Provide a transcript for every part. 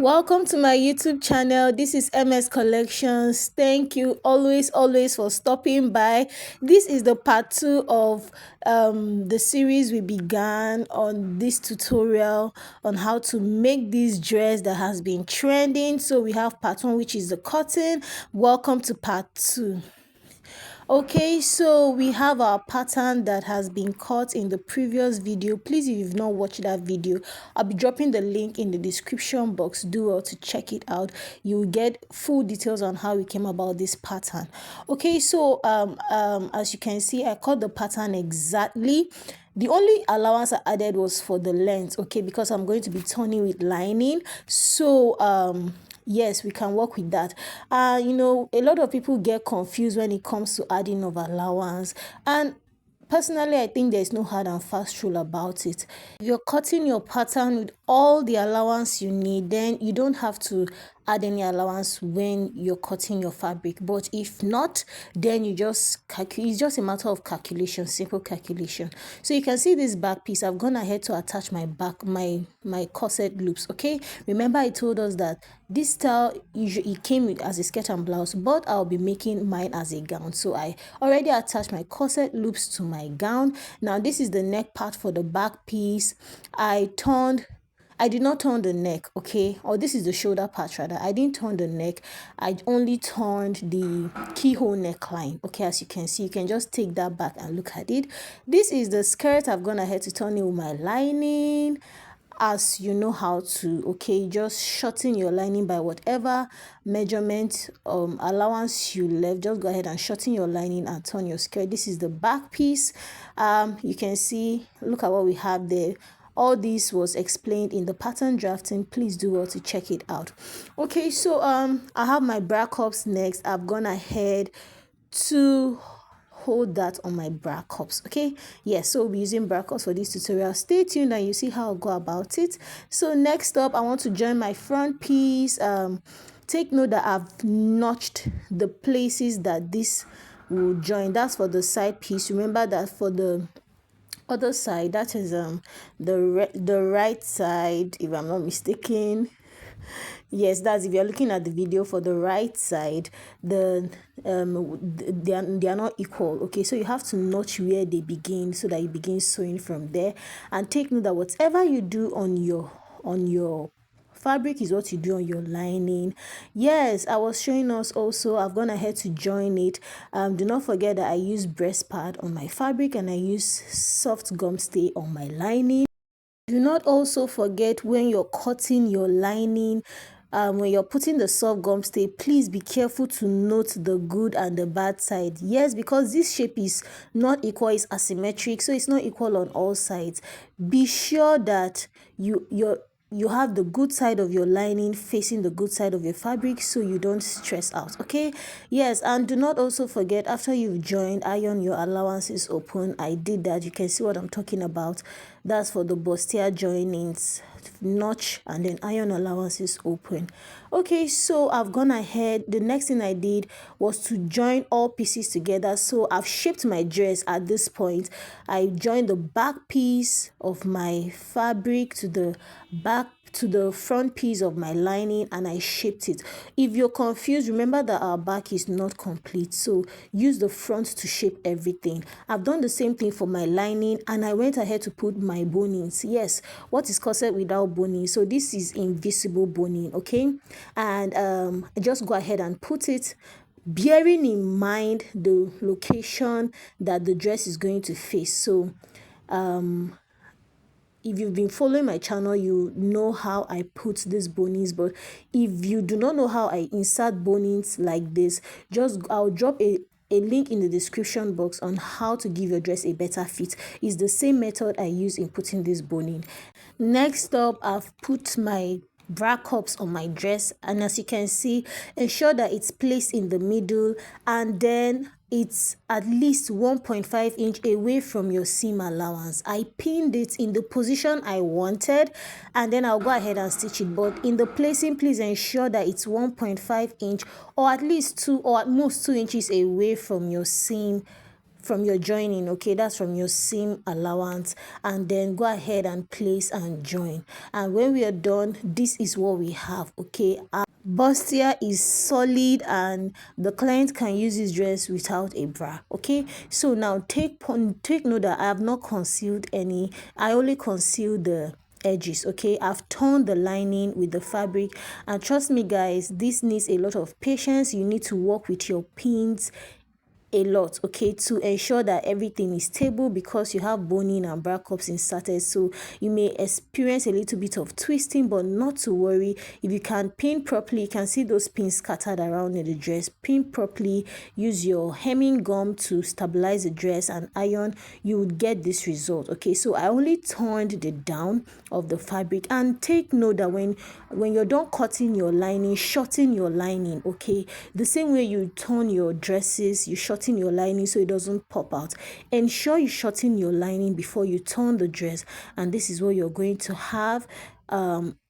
Welcome to my YouTube channel. This is MS Collections. Thank you always for stopping by. This is the part 2 of the series we began on this tutorial on how to make this dress that has been trending. So we have part 1, which is the cotton. Welcome to part 2. Okay, so we have our pattern that has been cut in the previous video. Please, if you've not watched that video, I'll be dropping the link in the description box. Do well to check it out. You will get full details on how we came about this pattern. Okay, so as you can see, I cut the pattern exactly. The only allowance I added was for the length, okay, because I'm going to be turning with lining. So yes, we can work with that. A lot of people get confused when it comes to adding of allowance, and personally, I think there's no hard and fast rule about it. If you're cutting your pattern with all the allowance you need, then you don't have to add any allowance when you're cutting your fabric. But if not, then you just calculate. It's just a matter of calculation, simple calculation. So you can see this back piece. I've gone ahead to attach my corset loops. Okay, remember I told us that this style usually it came with as a skirt and blouse, but I'll be making mine as a gown. So I already attached my corset loops to my gown. Now this is the neck part for the back piece. I did not turn the neck, okay? Or this is the shoulder part rather. I didn't turn the neck. I only turned the keyhole neckline. Okay, as you can see, you can just take that back and look at it. This is the skirt. I've gone ahead to turn it with my lining, as you know how to. Okay, just shorten your lining by whatever measurement allowance you left. Just go ahead and shorten your lining and turn your skirt. This is the back piece. You can see, look at what we have there. All this was explained in the pattern drafting. Please do well to check it out. Okay, so I have my bra cups next. I've gone ahead to hold that on my bra cups. Okay, yes, so we'll be using bra cups for this tutorial. Stay tuned and you see how I'll go about it. So next up, I want to join my front piece. Take note that I've notched the places that this will join. That's for the side piece. Remember that for the other side, that is the right side, if I'm not mistaken. Yes, that's if you're looking at the video. For the right side, they are not equal. Okay, so you have to notch where they begin so that you begin sewing from there. And take note that whatever you do on your fabric is what you do on your lining. Yes, I was showing us also. I've gone ahead to join it. Do not forget that I use breast pad on my fabric and I use soft gum stay on my lining. Do not also forget when you're cutting your lining, when you're putting the soft gum stay, please be careful to note the good and the bad side. Yes, because this shape is not equal, it's asymmetric, so it's not equal on all sides. Be sure that you have the good side of your lining facing the good side of your fabric so you don't stress out. Okay, yes, and do not also forget, after you've joined, iron your allowances open. I did that. You can see what I'm talking about. That's for the bustier joinings, notch and then iron allowances open. Okay, so I've gone ahead. The next thing I did was to join all pieces together. So I've shaped my dress at this point. I joined the back piece of my fabric to the front piece of my lining and I shaped it. If you're confused, remember that our back is not complete, so use the front to shape everything. I've done the same thing for my lining and I went ahead to put my bonings. Yes, what is corset without boning? So this is invisible boning. Okay, and I just go ahead and put it, bearing in mind the location that the dress is going to face. So if you've been following my channel, you know how I put these bonings. But if you do not know how I insert bonings like this, I'll drop a link in the description box on how to give your dress a better fit. It's the same method I use in putting this boning. Next up, I've put my bra cups on my dress, and as you can see, ensure that it's placed in the middle and then it's at least 1.5 inch away from your seam allowance. I pinned it in the position I wanted and then I'll go ahead and stitch it, but in the placing, please ensure that it's 1.5 inch or at least 2 or at most 2 inches away from your seam from your joining, okay, that's from your seam allowance, and then go ahead and place and join. And when we are done, this is what we have, okay. Our bustier is solid and the client can use this dress without a bra, okay. So now take note that I have not concealed any. I only concealed the edges, okay. I've torn the lining with the fabric, and trust me guys, this needs a lot of patience. You need to work with your pins a lot, okay, to ensure that everything is stable, because you have boning and bra cups inserted, so you may experience a little bit of twisting, but not to worry. If you can pin properly, you can see those pins scattered around in the dress. Pin properly, use your hemming gum to stabilize the dress and iron, you would get this result, okay. So I only turned the down of the fabric. And take note that when you're done cutting your lining, shorten your lining, okay. The same way you turn your dresses, you shorten your lining so it doesn't pop out. Ensure you shorten your lining before you turn the dress, and this is what you're going to have.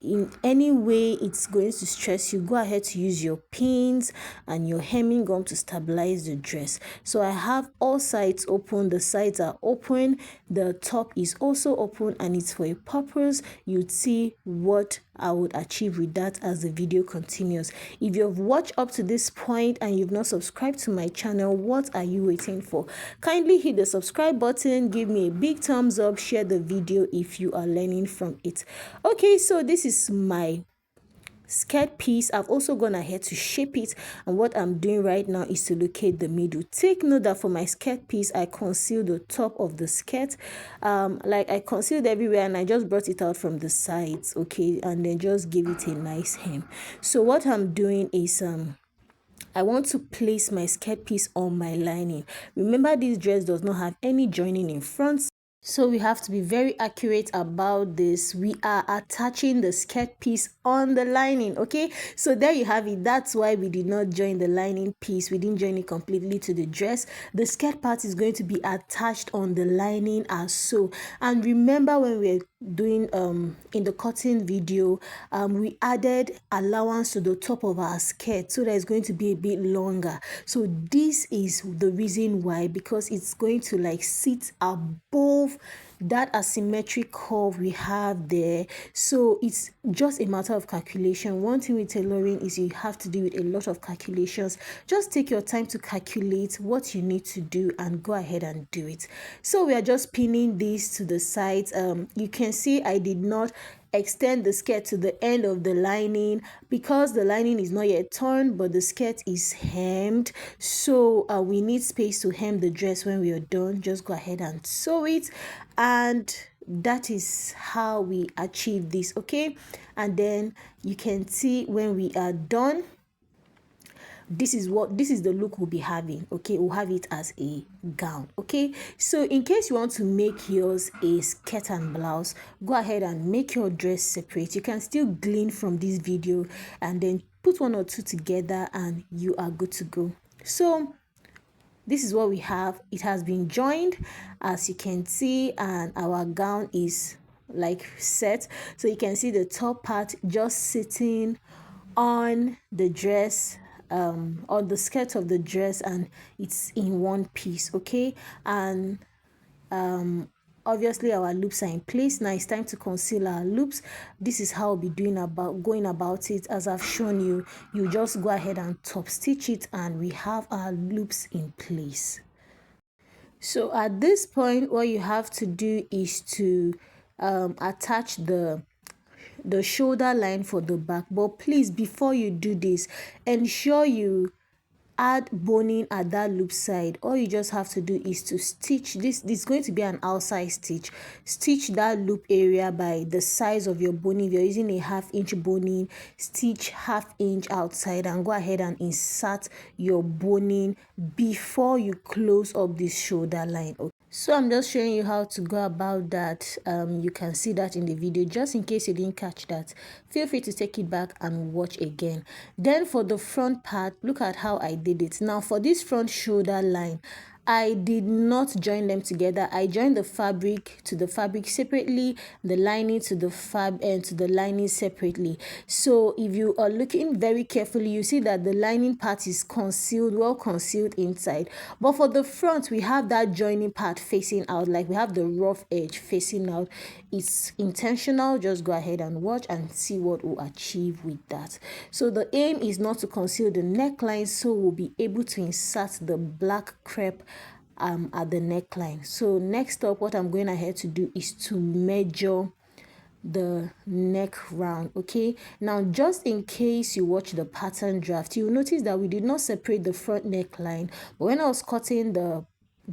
In any way it's going to stress you, go ahead to use your pins and your hemming gum to stabilize the dress. So I have all sides open, the sides are open, the top is also open, and it's for a purpose. You'd see what I would achieve with that as the video continues. If you've watched up to this point and you've not subscribed to my channel, what are you waiting for? Kindly hit the subscribe button, give me a big thumbs up, share the video if you are learning from it. Okay, so this is my skirt piece. I've also gone ahead to shape it, and what I'm doing right now is to locate the middle. Take note that for my skirt piece, I concealed the top of the skirt, like I concealed everywhere, and I just brought it out from the sides, okay, and then just give it a nice hem. So what I'm doing is I want to place my skirt piece on my lining. Remember, this dress does not have any joining in front, so we have to be very accurate about this. We are attaching the skirt piece on the lining, okay. So there you have it. That's why we did not join the lining piece. We didn't join it completely to the dress. The skirt part is going to be attached on the lining as so. And remember, when we're doing in the cutting video, we added allowance to the top of our skirt, so that it's going to be a bit longer. So this is the reason why, because it's going to like sit above that asymmetric curve we have there. So it's just a matter of calculation. One thing with tailoring is you have to do with a lot of calculations. Just take your time to calculate what you need to do and go ahead and do it. So we are just pinning this to the sides. You can see I did not extend the skirt to the end of the lining because the lining is not yet torn, but the skirt is hemmed. So we need space to hem the dress. When we are done, just go ahead and sew it, and that is how we achieve this, okay. And then you can see when we are done, this is the look we'll be having, okay. We'll have it as a gown, okay. So in case you want to make yours a skirt and blouse, go ahead and make your dress separate. You can still glean from this video and then put one or two together and you are good to go. So this is what we have. It has been joined, as you can see, and our gown is like set. So you can see the top part just sitting on the dress, on the skirt of the dress, and it's in one piece, okay. And obviously our loops are in place. Now it's time to conceal our loops. This is how I'll be going about it. As I've shown you, you just go ahead and top stitch it, and we have our loops in place. So at this point, what you have to do is to attach the shoulder line for the back. But please, before you do this, ensure you add boning at that loop side. All you just have to do is to stitch this. This is going to be an outside stitch. Stitch that loop area by the size of your boning. If you're using a 1/2 inch boning, stitch 1/2 inch outside and go ahead and insert your boning before you close up this shoulder line, okay. So I'm just showing you how to go about that. You can see that in the video. Just in case you didn't catch that, feel free to take it back and watch again. Then for the front part, look at how I did it. Now for this front shoulder line, I did not join them together. I joined the fabric to the fabric separately, the lining to the and to the lining separately. So if you are looking very carefully, you see that the lining part is concealed, well concealed inside. But for the front, we have that joining part facing out, like we have the rough edge facing out. It's intentional. Just go ahead and watch and see what we'll achieve with that. So the aim is not to conceal the neckline, so we'll be able to insert the black crepe at the neckline. So next up, what I'm going ahead to do is to measure the neck round. Okay, now just in case you watch the pattern draft, you'll notice that we did not separate the front neckline, but when I was cutting the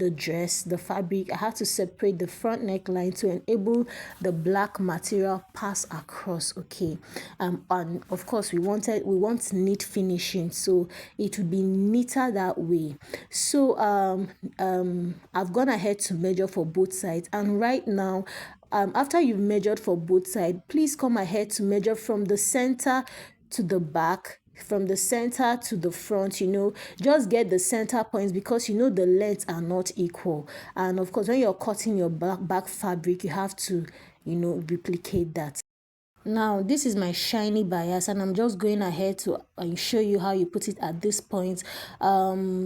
dress, the fabric, I had to separate the front neckline to enable the black material pass across. Okay, and of course we want neat finishing, so it would be neater that way. So I've gone ahead to measure for both sides, and right now, after you've measured for both sides, please come ahead to measure from the center to the back, from the center to the front. Just get the center points, because the lengths are not equal. And of course, when you're cutting your back fabric, you have to duplicate that. Now this is my shiny bias, and I'm just going ahead to show you how you put it at this point.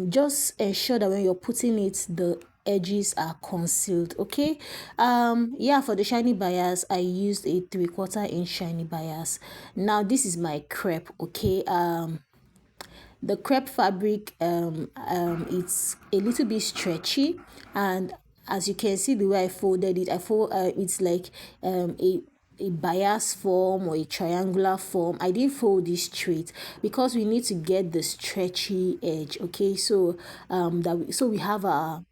Just ensure that when you're putting it, the edges are concealed. Okay, yeah, for the shiny bias, I used a 3/4 inch shiny bias. Now this is my crepe. Okay, the crepe fabric, it's a little bit stretchy, and as you can see the way I folded it, it's like a bias form or a triangular form. I didn't fold this straight because we need to get the stretchy edge. Okay, so we have a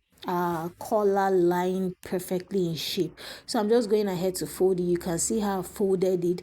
collar line perfectly in shape. So I'm just going ahead to fold it. You can see how I folded it.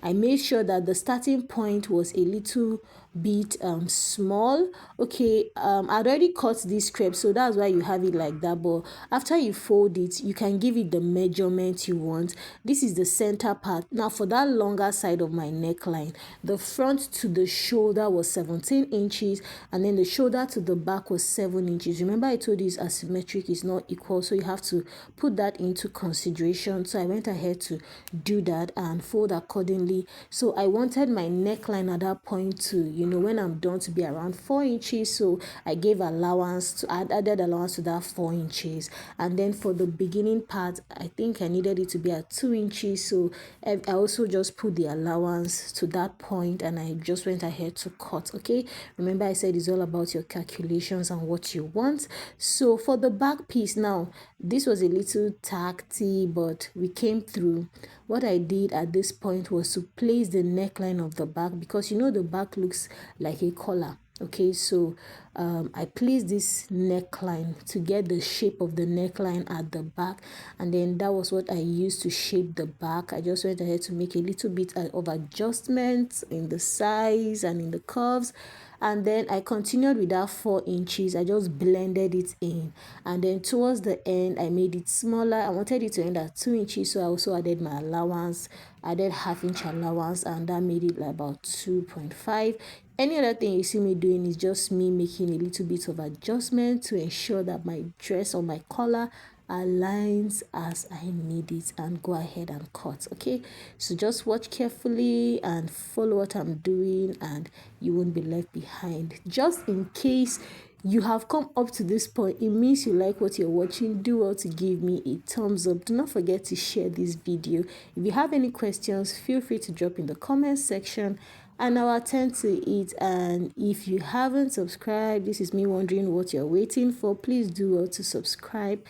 I made sure that the starting point was a little bit small. Okay, I'd already cut this crepe, so that's why you have it like that. But after you fold it, you can give it the measurement you want. This is the center part. Now for that longer side of my neckline, the front to the shoulder was 17 inches, and then the shoulder to the back was 7 inches. Remember, I told you asymmetric is not equal, so you have to put that into consideration. So I went ahead to do that and fold accordingly. So I wanted my neckline at that point to, when I'm done, to be around 4 inches. So I gave allowance to added allowance to that 4 inches. And then for the beginning part, I think I needed it to be at 2 inches. So I also just put the allowance to that point, and I just went ahead to cut. Okay, remember I said it's all about your calculations and what you want. So for the back piece, now this was a little tacty, but we came through. What I did at this point was to place the neckline of the back, because the back looks like a collar. Okay, so I placed this neckline to get the shape of the neckline at the back, and then that was what I used to shape the back. I just went ahead to make a little bit of adjustments in the size and in the curves, and then I continued with that 4 inches. I just blended it in, and then towards the end I made it smaller. I wanted it to end at 2 inches, so I also added my allowance, added half-inch allowance, and that made it like about 2.5. Any other thing you see me doing is just me making a little bit of adjustment to ensure that my dress or my collar aligns as I need it, and go ahead and cut. Okay, so just watch carefully and follow what I'm doing, and you won't be left behind. Just in case you have come up to this point, it means you like what you're watching. Do well to give me a thumbs up. Do not forget to share this video. If you have any questions, feel free to drop in the comment section, and I'll attend to it. And if you haven't subscribed, this is me wondering what you're waiting for. Please do well to subscribe,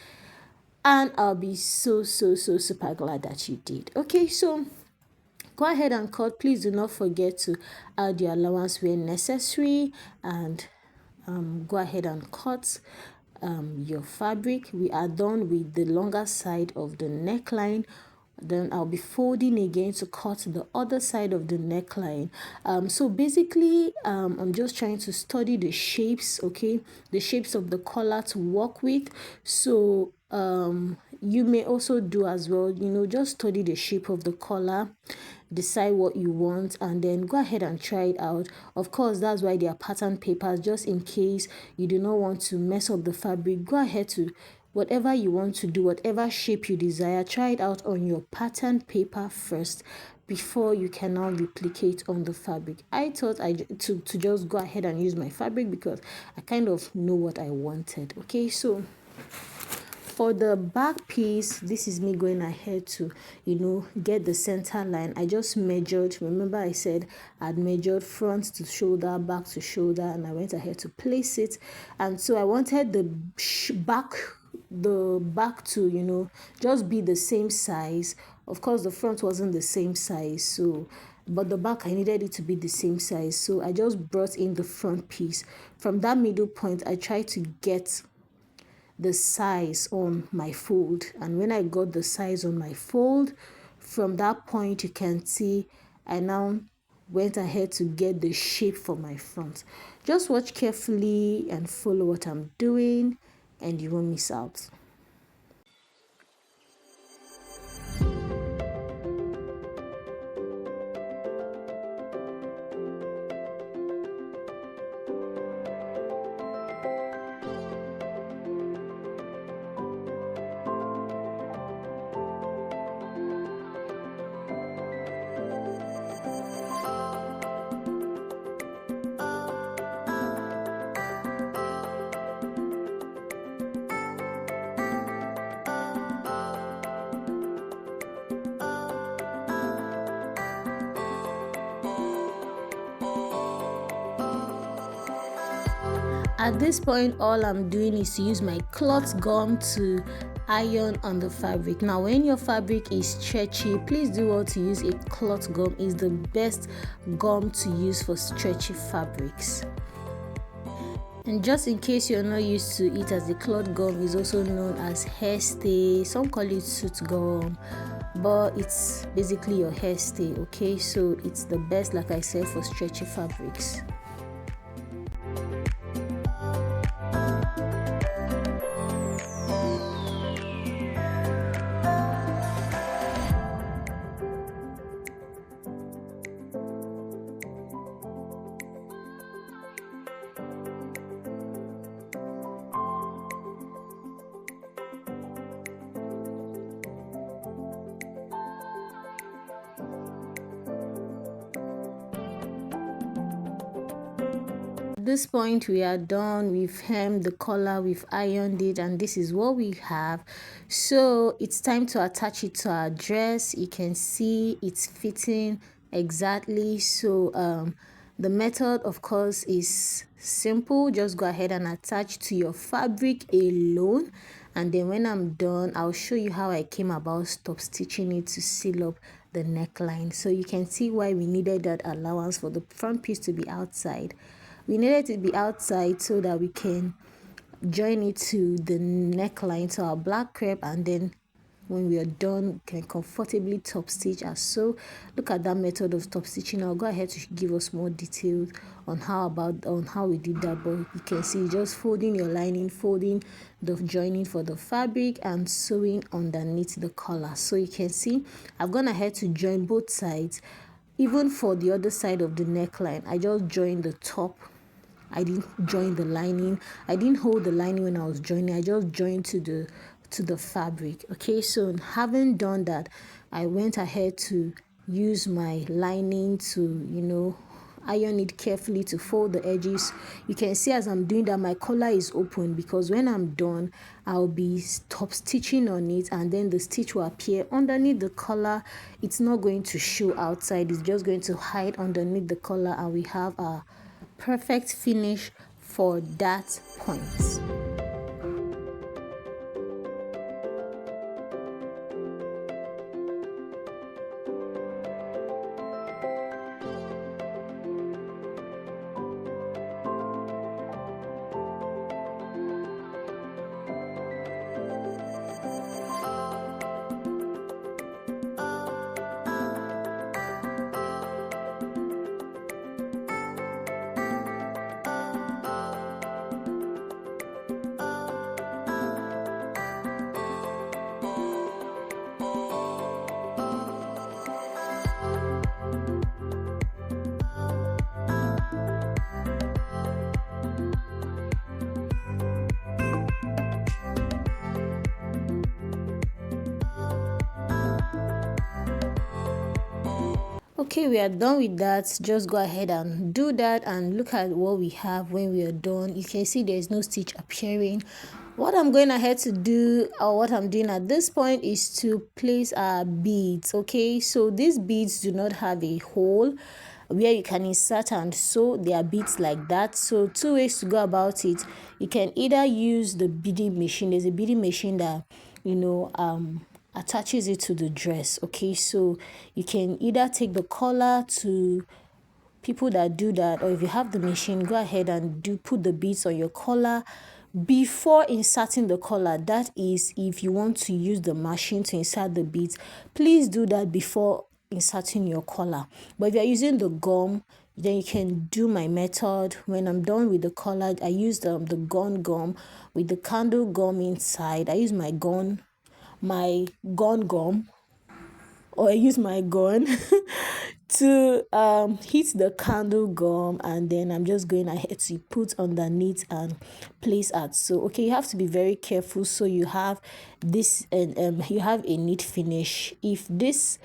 and I'll be so super glad that you did. Okay, so go ahead and cut. Please do not forget to add your allowance where necessary, and go ahead and cut your fabric. We are done with the longer side of the neckline. Then I'll be folding again to cut the other side of the neckline. So basically, I'm just trying to study the shapes, okay, the shapes of the collar to work with. So you may also do as well, just study the shape of the collar. decide what you want, and then go ahead and try it out. Of course, that's why there are pattern papers, just in case you do not want to mess up the fabric. Go ahead to whatever you want to do, whatever shape you desire, try it out on your pattern paper first before you can now replicate on the fabric. I thought to just go ahead and use my fabric because I kind of know what I wanted. Okay, so for the back piece, this is me going ahead to, get the center line. I just measured. Remember I said I'd measured front to shoulder, back to shoulder, and I went ahead to place it. And so I wanted the back to, just be the same size. Of course, the front wasn't the same size, so but the back I needed it to be the same size. So I just brought in the front piece. From that middle point, I tried to get the size on my fold, and when I got the size on my fold, from that point you can see I now went ahead to get the shape for my front. Just watch carefully and follow what I'm doing and you won't miss out. At this point, all I'm doing is to use my cloth gum to iron on the fabric. Now, when your fabric is stretchy, please do well to use a cloth gum. It's the best gum to use for stretchy fabrics. And just in case you're not used to it, as the cloth gum is also known as hair stay, some call it suit gum, but it's basically your hair stay. Okay, so it's the best, like I said, for stretchy fabrics. At this point, we are done. We've hemmed the collar, we've ironed it, and this is what we have. So it's time to attach it to our dress. You can see it's fitting exactly. So the method, of course, is simple. Just go ahead and attach to your fabric alone, and then when I'm done, I'll show you how I came about stop stitching it to seal up the neckline. So you can see why we needed that allowance for the front piece to be outside. We needed to be outside so that we can join it to the neckline, to our black crepe, and then when we are done, we can comfortably top stitch as so. Look at that method of top stitching. I'll go ahead to give us more details on how we did that, but you can see just folding your lining, folding the joining for the fabric, and sewing underneath the collar. So you can see I've gone ahead to join both sides. Even for the other side of the neckline, I just joined the top. I didn't join the lining. I didn't hold the lining when I was joining. I just joined to the fabric. Okay, so having done that, I went ahead to use my lining to iron it carefully to fold the edges. You can see as I'm doing that, my collar is open because when I'm done, I'll be top stitching on it, and then the stitch will appear underneath the collar. It's not going to show outside, it's just going to hide underneath the collar, and we have a perfect finish for that point. Okay, we are done with that. Just go ahead and do that and look at what we have when we are done. You can see there's no stitch appearing. What I'm going ahead to do, or what I'm doing at this point, is to place our beads. Okay, so these beads do not have a hole where you can insert and sew. They are beads like that. So two ways to go about it. You can either use the beading machine. There's a beading machine that attaches it to the dress. Okay, so you can either take the collar to people that do that, or if you have the machine, go ahead and put the beads on your collar before inserting the collar. That is, if you want to use the machine to insert the beads, please do that before inserting your collar. But if you're using the gum, then you can do my method. When I'm done with the collar, I use the gum with the candle gum inside. I use my gun gum, or I use my gun to hit the candle gum, and then I'm just going ahead to put underneath and place at. So okay, you have to be very careful so you have this, and you have a neat finish. If this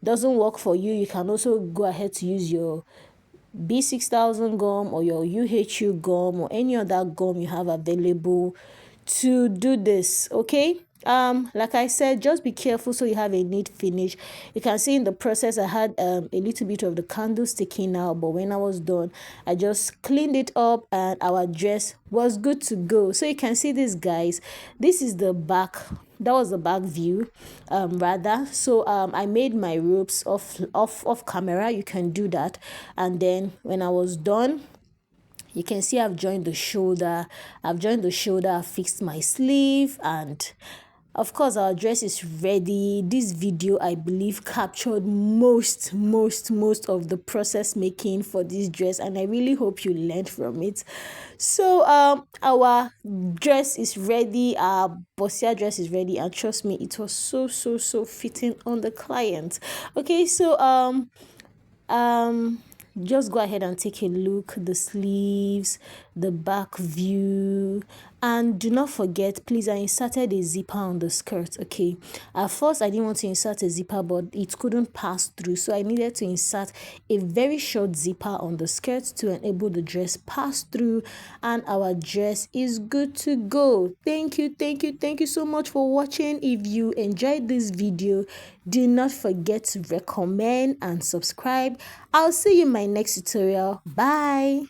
doesn't work for you, you can also go ahead to use your B6000 gum or your UHU gum or any other gum you have available to do this. Okay, like I said, just be careful so you have a neat finish. You can see in the process I had a little bit of the candle sticking out, but when I was done, I just cleaned it up and our dress was good to go. So you can see this, guys. This is the back. That was the back view, rather. So I made my ropes off camera. You can do that. And then when I was done, you can see I've joined the shoulder. I've fixed my sleeve, and of course our dress is ready. This video, I believe, captured most of the process making for this dress, and I really hope you learned from it. So our dress is ready. Our bossier dress is ready, and trust me, it was so fitting on the client. Okay, so just go ahead and take a look, the sleeves, the back view, and do not forget, please, I inserted a zipper on the skirt. Okay, at first I didn't want to insert a zipper, but it couldn't pass through, so I needed to insert a very short zipper on the skirt to enable the dress pass through, and our dress is good to go. Thank you so much for watching. If you enjoyed this video, do not forget to recommend and subscribe. I'll see you in my next tutorial. Bye.